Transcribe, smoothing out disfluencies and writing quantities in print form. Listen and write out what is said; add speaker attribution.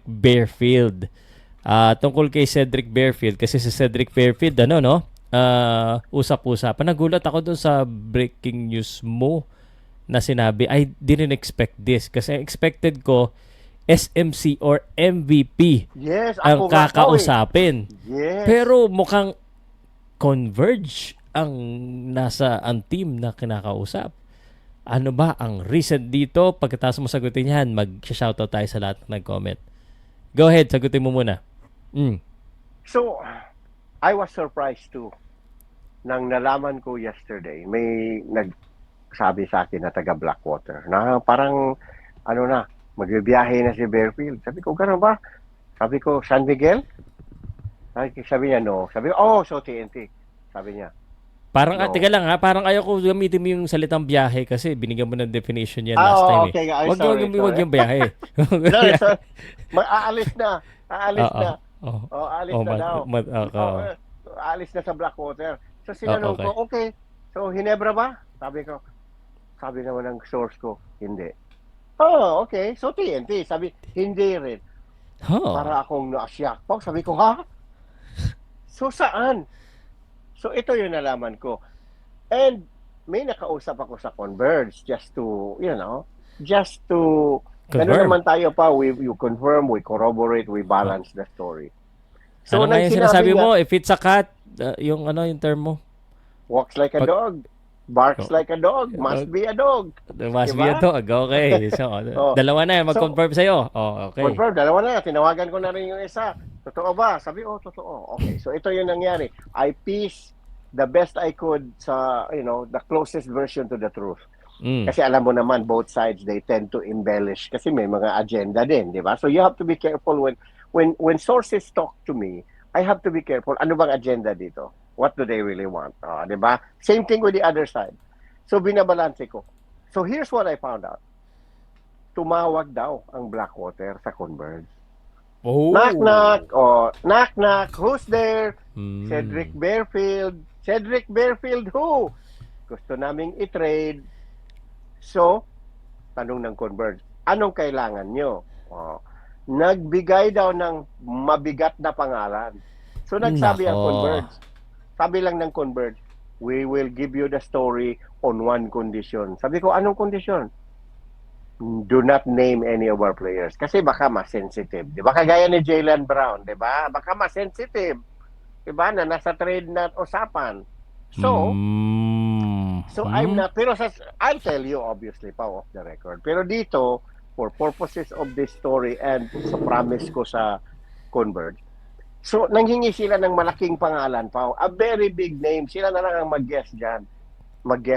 Speaker 1: Barefield. Tungkol kay Cedric Barefield, kasi si Cedric Barefield, no? Usap-usapan. Nagulat ako dun sa breaking news mo na sinabi, I didn't expect this. Kasi expected ko, SMC or MVP
Speaker 2: Yes,
Speaker 1: ang
Speaker 2: ako nga daw eh.
Speaker 1: kakausapin.
Speaker 2: Yes.
Speaker 1: Pero mukhang Converge ang nasa ang team na kinakausap. Ano ba ang reason dito? Pagkatapos mo sagutin yan, mag-shoutout tayo sa lahat na nag-comment. Go ahead, sagutin mo muna.
Speaker 2: So, I was surprised too nang nalaman ko yesterday. May nagsabi sa akin na taga Blackwater na parang ano na, magbibiyahe na si Barefield. Sabi ko, gano'n ba? Sabi ko, San Miguel? Sabi niya, no. Sabi ko, oh, so TNT. Sabi niya,
Speaker 1: Parang,
Speaker 2: no.
Speaker 1: teka lang ha, parang ayaw ko gamitin mo yung salitang biyahe kasi binigyan mo ng definition yan last time
Speaker 2: Okay. Ay,
Speaker 1: Wag
Speaker 2: sorry.
Speaker 1: yung biyahe.
Speaker 2: Sorry. Aalis na. Aalis na.
Speaker 1: Oh,
Speaker 2: Aalis na daw.
Speaker 1: okay.
Speaker 2: Aalis na sa Blackwater. So, sinanong
Speaker 1: Okay.
Speaker 2: ko, okay. So, Hinebra ba? Sabi naman ng source ko, hindi. Oh, okay. So, TNT. Sabi, hindi rin. Para akong na-shock po. Sabi ko, ha? So, saan? So, ito yung nalaman ko. And may nakausap ako sa Converge just to,
Speaker 1: Confirm.
Speaker 2: ano naman tayo pa, you confirm, we corroborate, we balance the story.
Speaker 1: So, ano nga
Speaker 2: nang
Speaker 1: yung sinasabi mo? If it's a cat, yung term mo?
Speaker 2: Walks like a dog, barks like a dog, must be a dog.
Speaker 1: Must
Speaker 2: Diba?
Speaker 1: be a dog. Okay. So, dalawa na yung mag-confirm sa'yo. Okay.
Speaker 2: Confirm, dalawa na. Tinawagan ko na rin yung isa. Totoo ba? Sabi, totoo. Okay, so ito yung nangyari. I pieced the best I could sa, the closest version to the truth. Kasi alam mo naman, both sides, they tend to embellish kasi may mga agenda din, di ba? So you have to be careful when sources talk to me, I have to be careful. Ano bang agenda dito? What do they really want? Di ba? Same thing with the other side. So binabalanse ko. So here's what I found out. Tumawag daw ang Blackwater sa Converge.
Speaker 1: Oh.
Speaker 2: Knock, knock. Knock, knock. Who's there? Cedric Barefield. Cedric Barefield who? Gusto naming i-trade. So, tanong ng Converge, anong kailangan nyo? Nagbigay daw ng mabigat na pangalan. So, nagsabi ang Converge. Sabi lang ng Converge, we will give you the story on one condition. Sabi ko, anong condition? Do not name any of our players. Kasi baka mas-sensitive. Di ba? Kagaya ni Jaylen Brown. Di ba? Baka mas-sensitive. Di ba? Na nasa trade na usapan. So, I'm not, pero I'll tell you obviously pa off the record. Pero dito, for purposes of this story and sa promise ko sa Converge, so nanghingi sila ng malaking pangalan pa. A very big name. Sila na lang ang mag-guess dyan. Mag-guess